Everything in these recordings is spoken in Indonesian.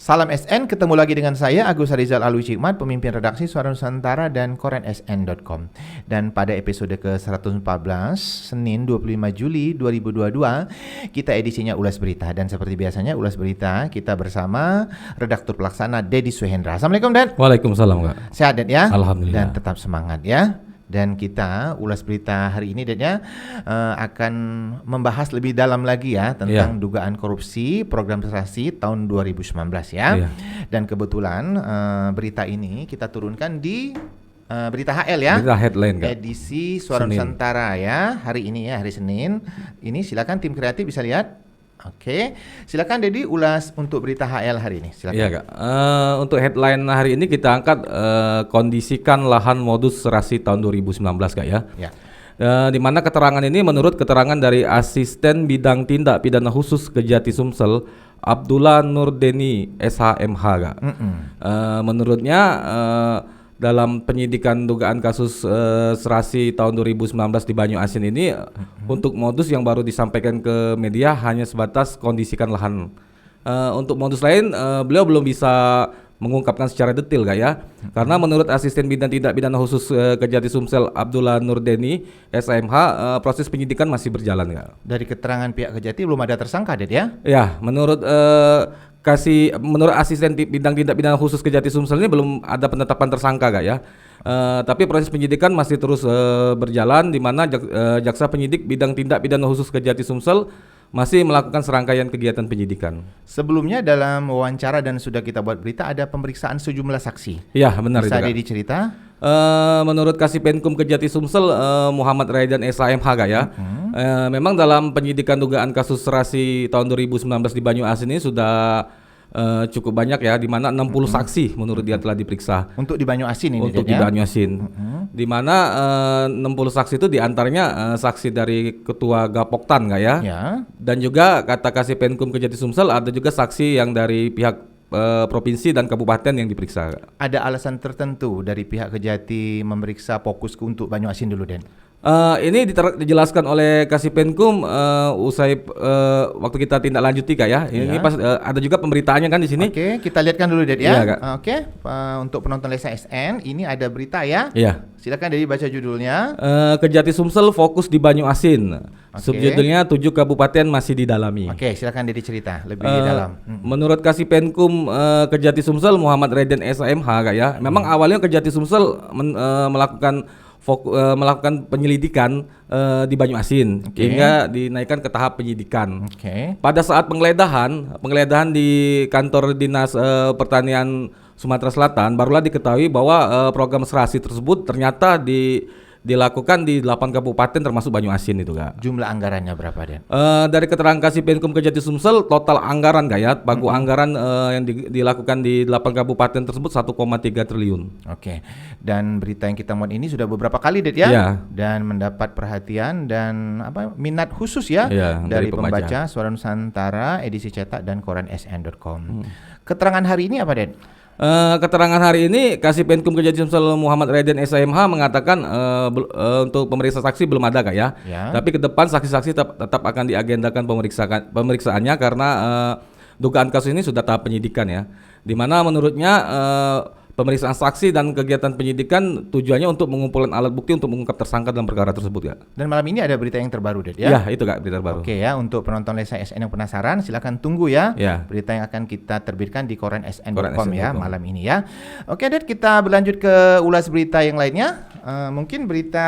Salam SN, ketemu lagi dengan saya Agus Harizal Alwi Hikmat, pemimpin redaksi Suara Nusantara dan korensn.com. Dan pada episode ke-114, Senin 25 Juli 2022, kita edisinya Ulas Berita. Dan seperti biasanya Ulas Berita kita bersama redaktur pelaksana Dedi Suhendra. Assalamualaikum, Den. Waalaikumsalam, Kak. Sehat, Den, ya? Alhamdulillah. Dan tetap semangat, ya. Dan kita Ulas Berita hari ini, Den, ya, akan membahas lebih dalam lagi ya tentang dugaan korupsi program serasi tahun 2019 ya. Dan kebetulan berita ini kita turunkan di berita HL ya. Berita headline, Kak. Edisi Suara Nusantara ya, hari ini ya, hari Senin. Ini silakan tim kreatif bisa lihat. Oke, silakan Dedi ulas untuk berita HL hari ini. Silakan. Iya, Kak. Untuk headline hari ini kita angkat kondisikan lahan modus serasi tahun 2019, Kak, ya. Ya. Di mana keterangan ini menurut keterangan dari Asisten Bidang Tindak Pidana Khusus Kejati Sumsel Abdullah Nurdeni SHMH, Kak. Menurutnya dalam penyidikan dugaan kasus serasi tahun 2019 di Banyu Asin ini untuk modus yang baru disampaikan ke media hanya sebatas kondisikan lahan. Untuk modus lain beliau belum bisa mengungkapkan secara detail, Kak, ya. Karena menurut Asisten Bidang Tindak Pidana Khusus Kejati Sumsel Abdullah Nurdeni SHMH proses penyidikan masih berjalan, Kak. Dari keterangan pihak Kejati belum ada tersangka, Det, ya? Ya, menurut Asisten Bidang Tindak Pidana Khusus Kejati Sumsel ini belum ada penetapan tersangka, Kak, ya. Tapi proses penyidikan masih terus berjalan, di mana jaksa penyidik Bidang Tindak Pidana Khusus Kejati Sumsel masih melakukan serangkaian kegiatan penyidikan. Sebelumnya dalam wawancara dan sudah kita buat berita ada pemeriksaan sejumlah saksi. Ya, benar. Bisa itu, Kak. dicerita? Menurut Kasipenkum Kejati Sumsel Muhammad Raidan SHMH, Kak, ya. Memang dalam penyidikan dugaan kasus serasi tahun 2019 di Banyu Asin ini sudah cukup banyak ya, di mana 60 saksi menurut dia telah diperiksa. Untuk di Banyu Asin ini, untuk di Banyu Asin. Di mana 60 saksi itu diantaranya saksi dari Ketua Gapoktan, Kak, ya. Dan juga kata Kasipenkum Kejati Sumsel ada juga saksi yang dari pihak provinsi dan kabupaten yang diperiksa. Ada alasan tertentu dari pihak Kejati memeriksa fokus untuk Banyu Asin dulu, Den? Ini dijelaskan oleh Kasipenkum usai waktu kita tindak lanjuti, Kak, ya. Ini pas ada juga pemberitaannya kan di sini. Oke, kita lihatkan dulu, Det, ya. Iya, Kak. Oke, untuk penonton Lesa SN ini ada berita ya. Iya. Silakan Dedi baca judulnya. Kejati Sumsel fokus di Banyu Asin. Subjudulnya 7 kabupaten masih didalami. Oke, silakan Dedi cerita lebih dalam. Menurut Kasipenkum Kejati Sumsel Muhammad Raidan SHMH, Kak, ya. Memang awalnya Kejati Sumsel melakukan penyelidikan di Banyu Asin hingga dinaikkan ke tahap penyidikan. Pada saat penggeledahan di kantor Dinas Pertanian Sumatera Selatan, barulah diketahui bahwa program serasi tersebut ternyata dilakukan di 8 kabupaten termasuk Banyu Asin itu, Kak. Jumlah anggarannya berapa, Den? Dari keterangan Kasipenkum Kejati Sumsel, total anggaran, Kak, ya, pagu anggaran yang dilakukan di 8 kabupaten tersebut 1,3 triliun. Oke. Dan berita yang kita muat ini sudah beberapa kali, Det, ya. Ya. Dan mendapat perhatian dan minat khusus ya, dari pembaca Suara Nusantara edisi cetak dan korensn.com. Keterangan hari ini apa, Den? Keterangan hari ini Kasipenkum Kejati Sumsel Muhammad Raidan SHMH mengatakan untuk pemeriksaan saksi belum ada, Kak, ya. Tapi ke depan saksi-saksi tetap akan diagendakan pemeriksaannya karena dugaan kasus ini sudah tahap penyidikan, ya. Di mana menurutnya pemeriksaan saksi dan kegiatan penyidikan tujuannya untuk mengumpulkan alat bukti untuk mengungkap tersangka dalam perkara tersebut, Kak. Dan malam ini ada berita yang terbaru, Det, Ya, ya? itu, Kak, berita terbaru. Oke, ya, untuk penonton Lesa SN yang penasaran silakan tunggu ya. Berita yang akan kita terbitkan di korensn.com ya malam ini ya. Oke, Det, kita berlanjut ke ulas berita yang lainnya. Mungkin berita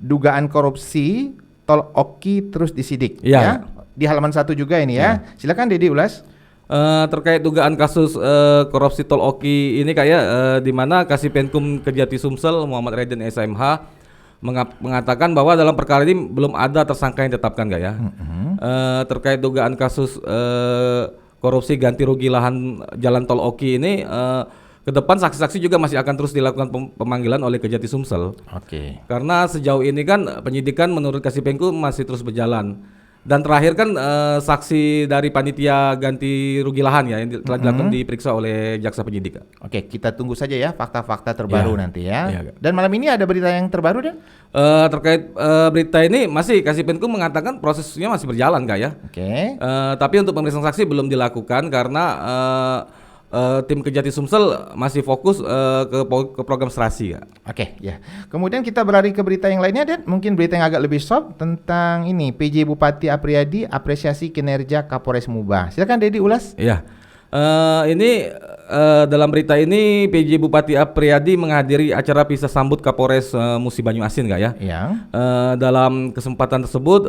dugaan korupsi Tol Oki terus disidik ya. Di halaman 1 juga ini ya. Silakan Dedi ulas. Terkait dugaan kasus korupsi Tol Oki ini, Kak, ya, di mana Kasipenkum Kejati Sumsel Muhammad Raidan SHMH mengatakan bahwa dalam perkara ini belum ada tersangka yang ditetapkan, Kak, ya. Terkait dugaan kasus korupsi ganti rugi lahan jalan Tol Oki ini, ke depan saksi-saksi juga masih akan terus dilakukan pemanggilan oleh Kejati Sumsel. Karena sejauh ini kan penyidikan menurut Kasipenkum masih terus berjalan. Dan terakhir kan saksi dari panitia ganti rugi lahan ya yang telah dilakukan diperiksa oleh jaksa penyidik. Oke, kita tunggu saja ya fakta-fakta terbaru nanti ya. Dan malam ini ada berita yang terbaru Dan? Terkait berita ini masih Kasipenkum mengatakan prosesnya masih berjalan Kak ya. Oke. Tapi untuk pemeriksaan saksi belum dilakukan karena tim Kejati Sumsel masih fokus ke program serasi ya. Oke, ya. Kemudian kita berlari ke berita yang lainnya, Dan. Mungkin berita yang agak lebih soft tentang ini PJ Bupati Apriyadi apresiasi kinerja Kapolres Muba. Silakan Dedi ulas. Iya. Ini dalam berita ini PJ Bupati Apriyadi menghadiri acara pisah sambut Kapolres Musi Banyu Asin Kak ya. Iya. Dalam kesempatan tersebut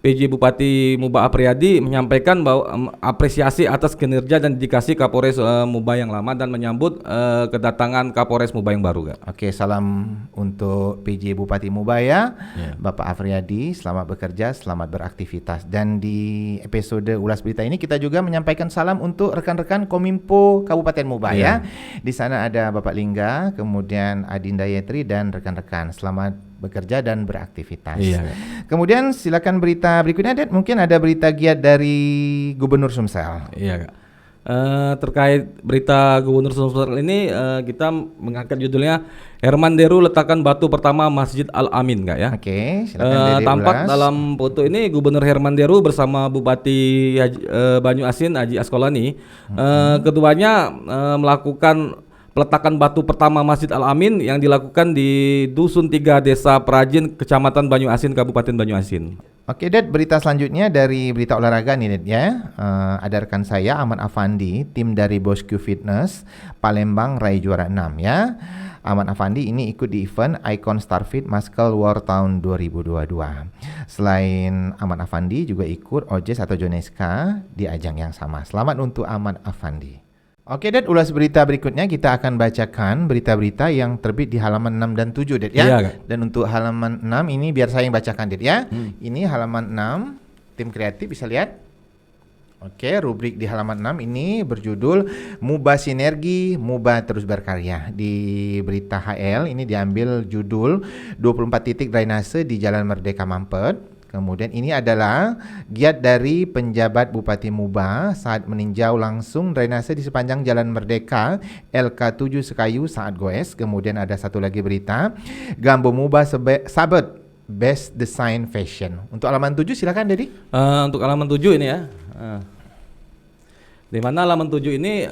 PJ Bupati Muba Apriyadi menyampaikan bahwa apresiasi atas kinerja dan dedikasi Kapolres Muba yang lama dan menyambut kedatangan Kapolres Muba yang baru Kak. Oke, salam untuk PJ Bupati Muba ya. Bapak Apriyadi, selamat bekerja, selamat beraktivitas. Dan di episode ulas berita ini kita juga menyampaikan salam untuk rekan-rekan Kominfo Kabupaten Muba ya. Di sana ada Bapak Lingga, kemudian Adinda Yetri dan rekan-rekan. Selamat bekerja dan beraktivitas. Kemudian silakan berita berikutnya, Ded. Mungkin ada berita giat dari Gubernur Sumsel. Iya, Kak. Terkait berita Gubernur Sumsel ini kita mengangkat judulnya Herman Deru letakkan batu pertama Masjid Al Amin, Kak ya. Oke, silakan tampak dalam foto ini Gubernur Herman Deru bersama Bupati Banyu Asin Haji Askolani. Keduanya melakukan peletakan batu pertama Masjid Al Amin yang dilakukan di Dusun 3 Desa Perajin, Kecamatan Banyu Asin, Kabupaten Banyu Asin. Oke, Ded, berita selanjutnya dari berita olahraga nih, Ded ya. Ada rekan saya Ahmad Afandi, tim dari Bosku Fitness Palembang raih juara 6 ya. Ahmad Afandi ini ikut di event Icon Starfit Muscle War tahun 2022. Selain Ahmad Afandi juga ikut Ojes atau Joneska di ajang yang sama. Selamat untuk Ahmad Afandi. Oke, Ded, ulas berita berikutnya kita akan bacakan berita-berita yang terbit di halaman 6 dan 7, Ded ya. Dan untuk halaman 6 ini biar saya yang bacakan, Ded ya. Ini halaman 6, tim kreatif bisa lihat. Oke, rubrik di halaman 6 ini berjudul Muba Sinergi, Muba Terus Berkarya. Di berita HL ini diambil judul 24 titik drainase di Jalan Merdeka Mampet. Kemudian ini adalah giat dari penjabat Bupati Muba saat meninjau langsung drainase di sepanjang Jalan Merdeka LK7 Sekayu saat goes. Kemudian ada satu lagi berita, Gambo Muba Sabet Best Design Fashion. Untuk halaman 7 silakan Dedi. Untuk halaman 7 ini ya. Di mana halaman 7 ini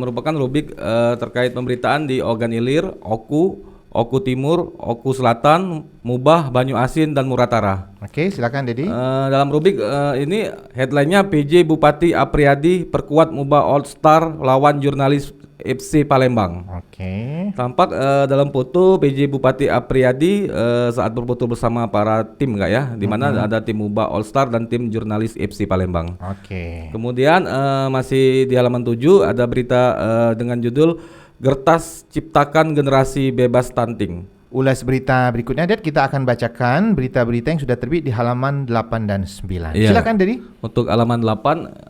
merupakan rubrik terkait pemberitaan di Ogan Ilir, Oku Timur, Oku Selatan, Mubah, Banyu Asin, dan Muratara. Oke, silakan Dedi. Dalam rubrik ini headline-nya PJ Bupati Apriyadi perkuat Mubah All Star lawan jurnalis FC Palembang. Oke. Tampak dalam foto PJ Bupati Apriyadi saat berfoto bersama para tim nggak ya, di mana ada tim Mubah All Star dan tim jurnalis FC Palembang. Oke. Kemudian masih di halaman 7 ada berita dengan judul Gertas Ciptakan Generasi Bebas Stunting. Ulas berita berikutnya, Ded, kita akan bacakan berita-berita yang sudah terbit di halaman 8 dan 9. Silakan, Dedi. Untuk halaman 8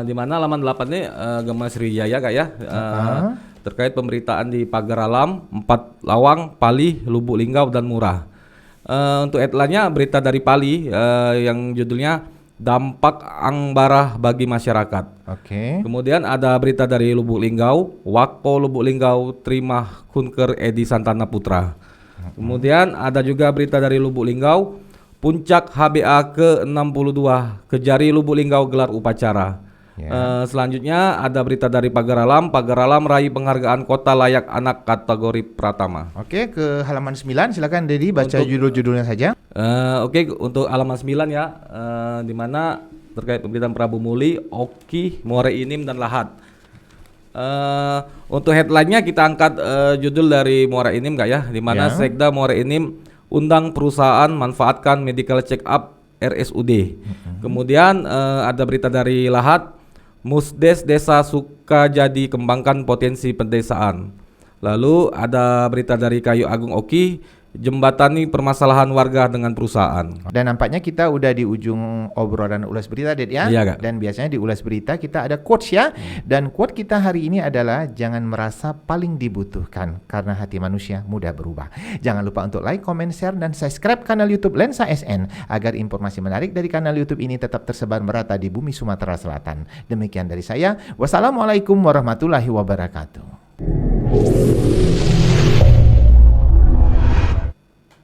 di mana halaman 8 ini Gema Sriwijaya Kak ya. Terkait pemberitaan di Pagar Alam, 4 Lawang, Pali, Lubuk Linggau, dan Murah. Untuk headline-nya berita dari Pali yang judulnya Dampak Angbarah bagi masyarakat. Oke. Kemudian ada berita dari Lubuk Linggau, Wakpo Lubuk Linggau terima Kunker Edi Santana Putra. Kemudian ada juga berita dari Lubuk Linggau, Puncak HBA ke-62, Kejari Lubuk Linggau gelar upacara. Selanjutnya ada berita dari Pagar Alam raih penghargaan kota layak anak kategori Pratama. Oke, ke halaman 9 silakan Dedi baca judul-judulnya saja. Oke, untuk halaman 9 ya, di mana terkait pemberitaan Prabu Muli, Oki, Muara Inim, dan Lahat. Untuk headline-nya kita angkat judul dari Muara Inim Kak ya, di mana Sekda Muara Inim undang perusahaan manfaatkan medical check up RSUD. Kemudian ada berita dari Lahat, Musdes Desa Sukajadi kembangkan potensi pedesaan. Lalu ada berita dari Kayu Agung Oki, jembatani permasalahan warga dengan perusahaan. Dan nampaknya kita udah di ujung obrolan Ulas Berita, Det ya. Iya, Kak. Dan biasanya di Ulas Berita kita ada quotes ya. Dan quote kita hari ini adalah jangan merasa paling dibutuhkan karena hati manusia mudah berubah. Jangan lupa untuk like, comment, share dan subscribe kanal YouTube Lensa SN agar informasi menarik dari kanal YouTube ini tetap tersebar merata di bumi Sumatera Selatan. Demikian dari saya. Wassalamualaikum warahmatullahi wabarakatuh.